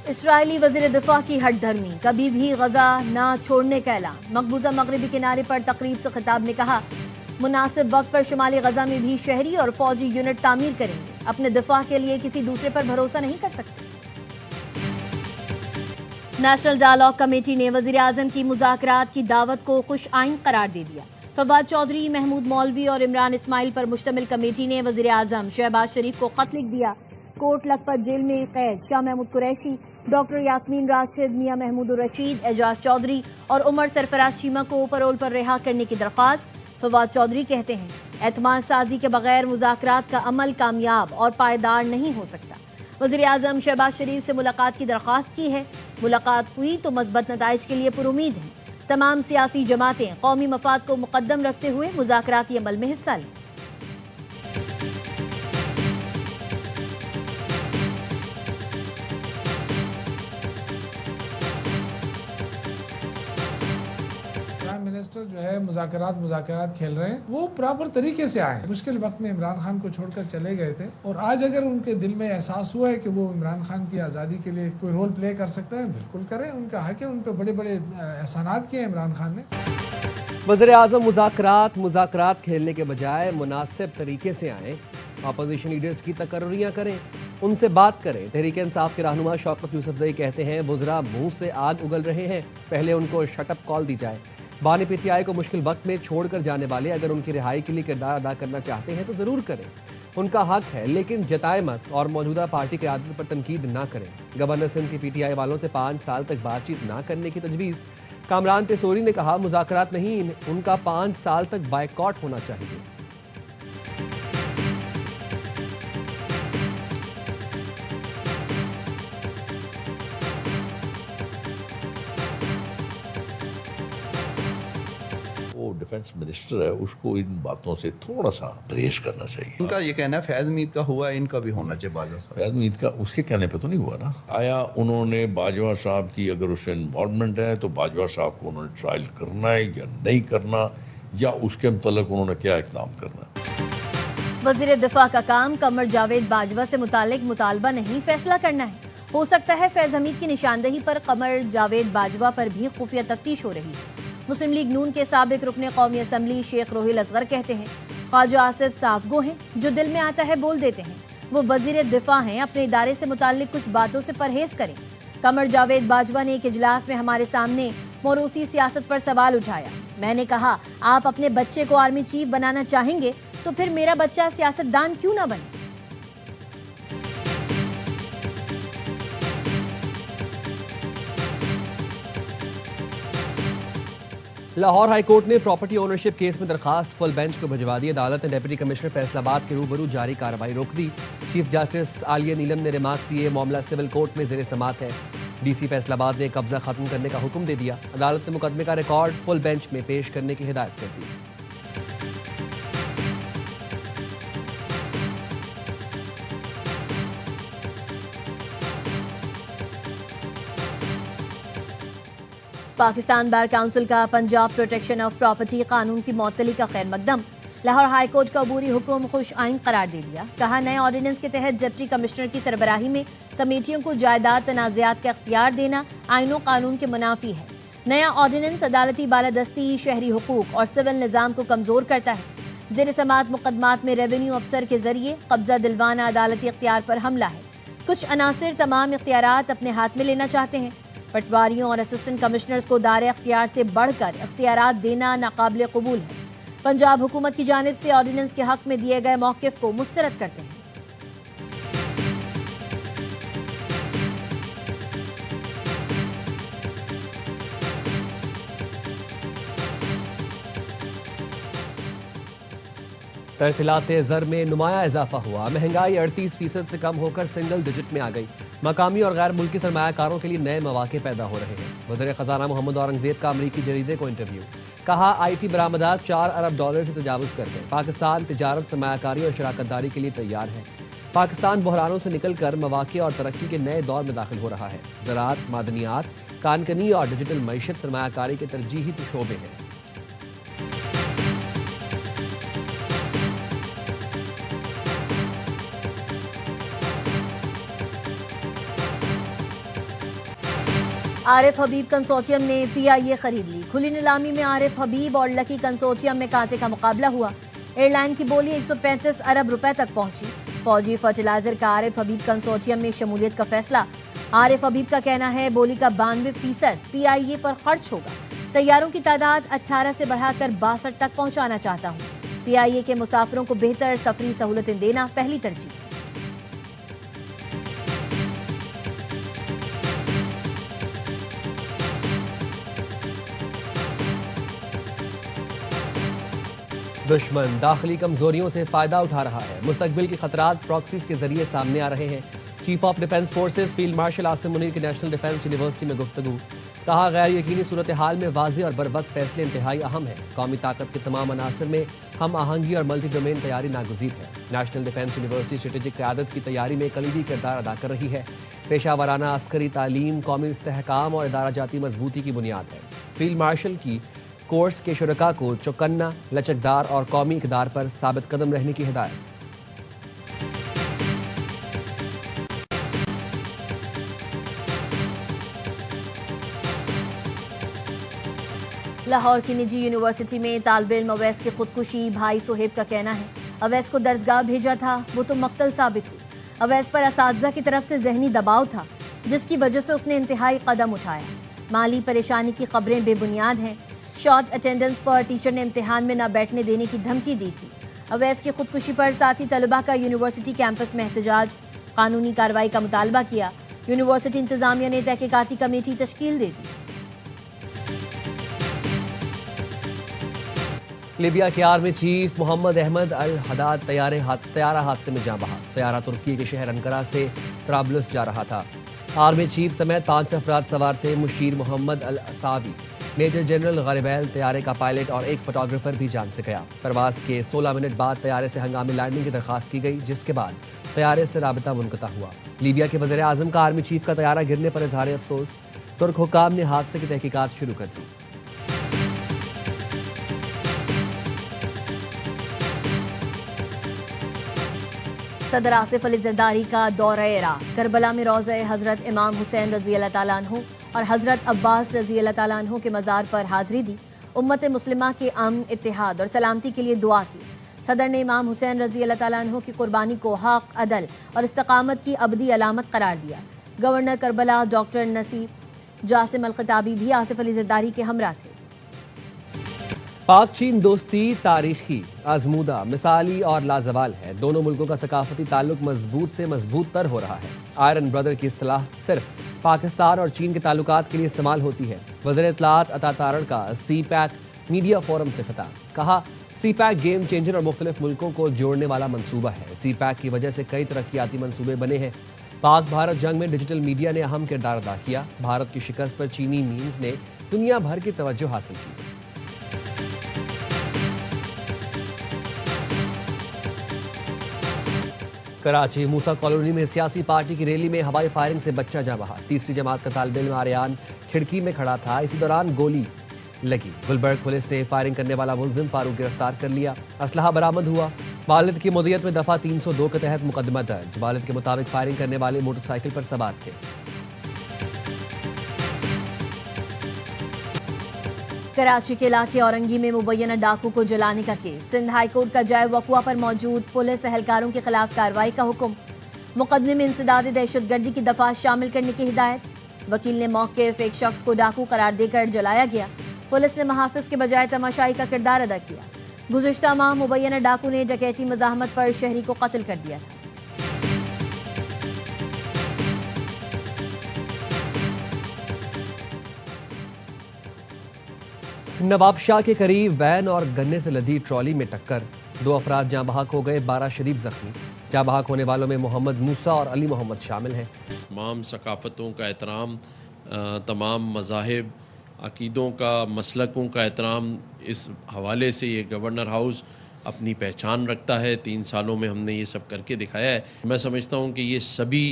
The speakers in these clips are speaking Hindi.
इसराइली वज़ीर दिफा की हठधर्मी, कभी भी गजा ना छोड़ने का ऐलान। मकबूजा मगरबी किनारे पर तकरीब से खिताब में कहा, मुनासिब वक्त पर शुमाली गजा में भी शहरी और फौजी यूनिट तामीर करेंगे। अपने दिफा के लिए किसी दूसरे पर भरोसा नहीं कर सकते। नेशनल डायलॉग कमेटी ने वज़ीर आज़म की मुज़ाकरात की दावत को खुश आइन करार दे दिया। फवाद चौधरी, महमूद मौलवी और इमरान इस्माइल पर मुश्तमिल कमेटी ने वज़ीर आज़म शहबाज शरीफ को खत लिख दिया। कोट लखपत जेल में कैद शाह महमूद कुरैशी, डॉक्टर यास्मीन राशिद, मियां महमूद रशीद, एजाज चौधरी और उमर सरफराज चीमा को पैरोल पर रिहा करने की दरख्वास्त। फवाद चौधरी कहते हैं, एतमाद साजी के बगैर मुज़ाकरात का अमल कामयाब और पायदार नहीं हो सकता। वज़ीर आज़म शहबाज शरीफ से मुलाकात की दरख्वास्त की है। मुलाकात हुई तो मस्बत नताइज के लिए पुरुमीद हैं। तमाम सियासी जमातें कौमी मफाद को मुकद्दम रखते हुए मुज़ाकराती अमल में हिस्सा लें। मिनिस्टर जो है मुज़ाकरात खेल रहे हैं, वो प्रॉपर तरीके से आए। मुश्किल वक्त में इमरान खान को छोड़कर चले गए थे और आज अगर उनके दिल में एहसास हुआ है कि वो इमरान खान की आज़ादी के लिए कोई रोल प्ले कर सकते हैं, बिल्कुल करें, उनका हक है। उन पर बड़े बड़े एहसानात किए इमरान खान ने। वज़ीर आज़म मुज़ाकरात खेलने के बजाय मुनासिब तरीके से आए, अपोजिशन लीडर्स की तकर्रियाँ करें, उनसे बात करें। तहरीक इंसाफ के रहनुमा शौकत यूसुफजई कहते हैं, बुज़रा मुंह से आग उगल रहे हैं, पहले उनको शटअप कॉल दी जाए। बानी पीटीआई को मुश्किल वक्त में छोड़कर जाने वाले अगर उनकी रिहाई के लिए किरदार अदा करना चाहते हैं तो ज़रूर करें, उनका हक है, लेकिन जताए मत और मौजूदा पार्टी की आदत पर तनकीद ना करें। गवर्नर सिंध की पीटीआई वालों से 5 साल तक बातचीत ना करने की तजवीज़। कामरान तेसूरी ने कहा, मुज़ाकरात नहीं, उनका 5 साल तक बायकॉट होना चाहिए। डिफेंस मिनिस्टर है, उसको इन बातों से थोड़ा सा परहेज करना चाहिए। उनका ये कहना है फैज़ मीर का हुआ, इनका भी होना चाहिए। बाजवा साहब, फैज़ मीर का उसके कहने पे तो नहीं हुआ ना। आया उन्होंने बाजवा साहब की अगर उससे इन्वॉल्वमेंट है तो बाजवा साहब को उन्होंने ट्रायल करना है या नहीं करना, या उसके मुतल्लिक उन्होंने क्या इक़दाम करना है। वज़ीर दिफा का काम कमर जावेद बाजवा से मुतालिक मुतालबा नहीं, फैसला करना है। हो सकता है फैज़ हमीद की निशानदेही पर कमर जावेद बाजवा पर भी खुफिया तफ्तीश हो रही है। मुस्लिम लीग नून के साबिक रुकने कौमी असम्बली शेख रोहिल असगर कहते हैं, ख्वाजा आसिफ साफगो हैं, जो दिल में आता है बोल देते हैं। वो वज़ीर दिफा हैं, अपने इदारे से मुताल्लिक कुछ बातों से परहेज करें। कमर जावेद बाजवा ने एक इजलास में हमारे सामने मोरूसी सियासत पर सवाल उठाया। मैंने कहा, आप अपने बच्चे को आर्मी चीफ बनाना चाहेंगे तो फिर मेरा बच्चा सियासतदान क्यों ना बने। लाहौर हाईकोर्ट ने प्रॉपर्टी ओनरशिप केस में दरखास्त फुल बेंच को भिजवा दी। अदालत ने डिप्टी कमिश्नर फैसलाबाद के रूबरू जारी कार्रवाई रोक दी। चीफ जस्टिस आलिया नीलम ने रिमार्क्स दिए, मामला सिविल कोर्ट में ज़ेर समात है। डीसी फैसलाबाद ने कब्जा खत्म करने का हुक्म दे दिया। अदालत ने मुकदमे का रिकॉर्ड फुल बेंच में पेश करने की हिदायत कर दी। पाकिस्तान बार काउंसिल का पंजाब प्रोटेक्शन ऑफ प्रॉपर्टी कानून की मअतली का खैर मकदम। लाहौर हाईकोर्ट का अबूरी हुक्म खुश आइन करार दे दिया। कहा, नए ऑर्डिनेंस के तहत डिप्टी कमिश्नर की सरबराही में कमेटियों को जायदाद तनाज़ात का अख्तियार देना आइनो कानून के मुनाफी है। नया ऑर्डिनेंस अदालती बालादस्ती, शहरी हुकूक और सिविल निज़ाम को कमज़ोर करता है। ज़ेर समात मुकदमात में रेवेन्यू अफसर के जरिए कब्जा दिलवाना अदालती अख्तियार पर हमला है। कुछ अनासिर तमाम इख्तियारात अपने हाथ में लेना चाहते हैं। पटवारियों और असिस्टेंट कमिश्नर्स को दायरे अख्तियार से बढ़कर इख्तियारात देना नाकाबिल कबूल है। पंजाब हुकूमत की जानिब से ऑर्डिनेंस के हक में दिए गए मौक़िफ़ को मुस्तरद करते हैं। तरसीलात ज़र में नुमाया इजाफा हुआ। महंगाई 38% से कम होकर सिंगल डिजिट में आ गई। मकामी और गैर मुल्की सरमायाकारों के लिए नए मौके पैदा हो रहे हैं। वज़ीर ख़ज़ाना मोहम्मद औरंगज़ेब का अमरीकी जरीदे को इंटरव्यू। कहा, IT बरामदात $4 अरब से तजावुज़ कर गए। पाकिस्तान तिजारत, सरमायाकारी और शराकतदारी के लिए तैयार है। पाकिस्तान बहरानों से निकलकर मौके और तरक्की के नए दौर में दाखिल हो रहा है। ज़राअत, मादनियात, कानकनी और डिजिटल मईशत सरमायाकारी के तरजीही शोबे हैं। आरिफ हबीब कंसोर्टियम ने पीआईए खरीद ली। खुली नीलामी में आरिफ हबीब और लकी कंसोर्टियम में कांटे का मुकाबला हुआ। एयरलाइन की बोली 135 अरब रुपए तक पहुंची। फौजी फर्टिलाइजर का आरिफ हबीब कंसोर्टियम में शमूलियत का फैसला। आरिफ हबीब का कहना है बोली का 92% पीआईए पर खर्च होगा। तैयारों की तादाद 18 से बढ़ाकर 62 तक पहुंचाना चाहता हूं। पीआईए के मुसाफिरों को बेहतर सफरी सहूलतें देना पहली तरजीह। दुश्मन दाखिली कमजोरियों से फायदा उठा रहा है। मुस्तकबिल के खतरात प्रॉक्सीज के जरिए सामने आ रहे हैं। Chief of defence forces field marshal Asim Munir की नेशनल डिफेंस यूनिवर्सिटी में गुफ्तगू। कहा, गैर यकीनी सूरत हाल में वाज़े और बरवक्त फैसले इंतहाई अहम है। कौमी ताकत के तमाम अनासर में हम आहंगी और मल्टी डोमेन तैयारी नागुज़ीर है। नेशनल डिफेंस यूनिवर्सिटी स्ट्रेटेजिक क़यादत की तैयारी में कलीदी किरदार अदा कर रही है। पेशावराना अस्करी तालीम कौमी इस्तेहकाम और इदारा जाती मजबूती की बुनियाद है। फील्ड मार्शल की कोर्स के शुरका को चौकन्ना, लचकदार और कौमी इक़दार पर साबित कदम रहने की हिदायत। लाहौर की निजी यूनिवर्सिटी में तालिबे इल्म अवैस की खुदकुशी। भाई सोहेब का कहना है अवैस को दर्जगाह भेजा था, वो तो मक्तल साबित हुई। अवैस पर असातिज़ा की तरफ से जहनी दबाव था, जिसकी वजह से उसने इंतहाई कदम उठाया। माली परेशानी की खबरें बेबुनियाद हैं। शॉर्ट अटेंडेंस पर टीचर ने इम्तिहान में न बैठने देने की धमकी दी थी। अवैस की खुदकुशी पर साथी तलबा का यूनिवर्सिटी कैंपस में एहतजाज। कानूनी कार्रवाई का मुतालबा किया। यूनिवर्सिटी इंतजामिया ने तहकीकाती कमेटी तश्कील दे दी। लीबिया के आर्मी चीफ मोहम्मद अहमद अल हदाद तैयारा हादसे में जाँ बहा। तैयारा तुर्की के शहर अंकारा से ट्राबलस जा रहा था। आर्मी चीफ समेत 5 अफराद सवार थे। मुशीर मोहम्मद अल असावी, मेजर जनरल गरीबैल, तैयारे का पायलट और एक फोटोग्राफर भी जान से गया। परवाज के 16 मिनट बाद तैयारे से हंगामी लैंडिंग की दरखास्त की गई, जिसके बाद तैयारे से राबता मुनक़ता हुआ। लीबिया के वज़ीर आज़म का आर्मी चीफ का तैयारा गिरने पर इजहार अफसोस। तुर्क हुकाम ने हादसे की तहकीकात शुरू कर दी। सदर आसिफ अली जरदारी का दौरा इराक। करबला में रोज़े हज़रत इमाम हुसैन रज़ी अल्लाह ताला अन्हु और हज़रत अब्बास रज़ी अल्लाह ताला अन्हु के मज़ार पर हाज़री दी। उम्मत मुस्लिमा के अमन, इत्तेहाद और सलामती के लिए दुआ की। सदर ने इमाम हुसैन रज़ी अल्लाह ताला अन्हु की कुर्बानी को हक़, अदल और इस्तकामत की अबदी अलामत करार दिया। गवर्नर करबला डॉक्टर नसीब जासिम अल खिताबी भी आसिफ अली जरदारी के हमरा थे। पाक चीन दोस्ती तारीखी, आजमूदा, मिसाली और लाजवाल है। दोनों मुल्कों का सकाफती ताल्लुक मजबूत से मजबूत तर हो रहा है। आयरन ब्रदर की इस्तिलाह सिर्फ पाकिस्तान और चीन के ताल्लुकात के लिए इस्तेमाल होती है। वज़ीर इत्तलाआत अता तारड़ का CPAC मीडिया फोरम से खिताब। कहा, CPAC गेम चेंजर और मुख्तलिफ मुल्कों को जोड़ने वाला मंसूबा है। CPAC की वजह से कई तरक्याती मंसूबे बने हैं। पाक भारत जंग में डिजिटल मीडिया ने अहम किरदार अदा किया। भारत की शिकस्त पर चीनी मीम्स ने दुनिया भर की तवज्जो हासिल की। कराची मूसा कॉलोनी में सियासी पार्टी की रैली में हवाई फायरिंग से बच्चा जा बहा। तीसरी जमात का तालिब इल्म आर्यान खिड़की में खड़ा था, इसी दौरान गोली लगी। गुलबर्ग पुलिस ने फायरिंग करने वाला मुलजिम फारूक गिरफ्तार कर लिया। असलहा बरामद हुआ। वालिद की मुदियत में दफ़ा 302 के तहत मुकदमा दर्ज। वालिद के मुताबिक फायरिंग करने वाले मोटरसाइकिल पर सवार थे। कराची के इलाके औरंगी में मुबैना डाकू को जलाने का केस। सिंध हाई कोर्ट का जाए वक़ुआ पर मौजूद पुलिस एहलकारों के खिलाफ कार्रवाई का हुक्म। मुकदमे में इंसदाद दहशतगर्दी की दफा शामिल करने की हिदायत। वकील ने मौक़िफ़ एक शख्स को डाकू करार देकर जलाया गया। पुलिस ने महाफिज के बजाय तमाशाई का किरदार अदा किया। गुज़िश्ता माह मुबैना डाकू ने डकैती मज़ाहमत पर शहरी को कत्ल कर दिया था। नवाबशाह के करीब वैन और गन्ने से लदी ट्रॉली में टक्कर। 2 अफराद जाँ बहक हो गए, 12 शदीद जख्मी। जाँ बहक होने वालों में मोहम्मद मूसा और अली मोहम्मद शामिल हैं। तमाम सकाफ़तों का एहतराम, तमाम मज़ाहिब, अक़ीदों का, मसलकों का एहतराम, इस हवाले से ये गवर्नर हाउस अपनी पहचान रखता है। 3 सालों में हमने ये सब करके दिखाया है। मैं समझता हूँ कि ये सभी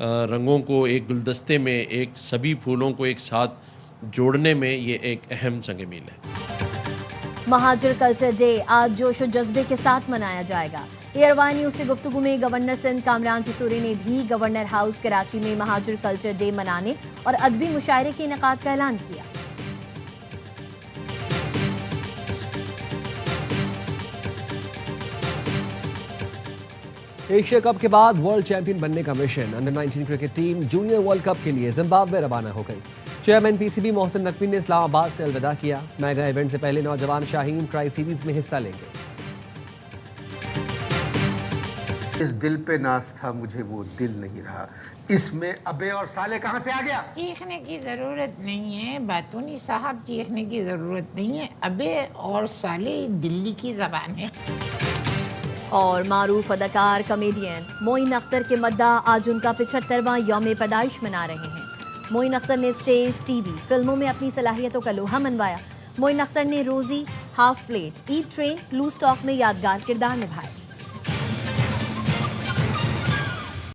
रंगों को एक गुलदस्ते में, एक सभी फूलों को एक साथ जोड़ने में ये एक अहम संग मील है। महाजर कल्चर डे आज जोश और जज्बे के साथ मनाया जाएगा। एयरवाई न्यूज से गुफ्तगू में गवर्नर सिंध कामरान तिसूरी ने भी गवर्नर हाउस कराची में महाजर कल्चर डे मनाने और अदबी मुशायरे के इनेकाद का ऐलान किया। एशिया कप के बाद वर्ल्ड चैंपियन बनने का mission under 19 cricket team junior world cup के लिए जिम्बाब्वे रवाना हो गई। चेयरमैन पीसीबी मोहसिन नकवी ने इस्लामाबाद से अलविदा किया। मेगा इवेंट से पहले नौजवान शाहीन ट्राई सीरीज में हिस्सा लेंगे। इस दिल पे नाज था मुझे, वो दिल नहीं रहा। इसमें अबे और साले कहाँ से आ गया? चीखने की ज़रूरत नहीं है बातूनी साहब, चीखने की ज़रूरत नहीं है। अबे और साले दिल्ली की ज़बान है। और मारूफ अदाकार कॉमेडियन मोइन अख्तर के मद्दा आज उनका 75वां यौम पैदाइश मना रहे हैं। मोइन अख्तर ने स्टेज, टीवी, फिल्मों में अपनी सलाहियतों का लोहा मनवाया। मोइन अख्तर ने रोजी, हाफ प्लेट, ईट ट्रेन, ब्लू स्टॉक में यादगार किरदार निभाए।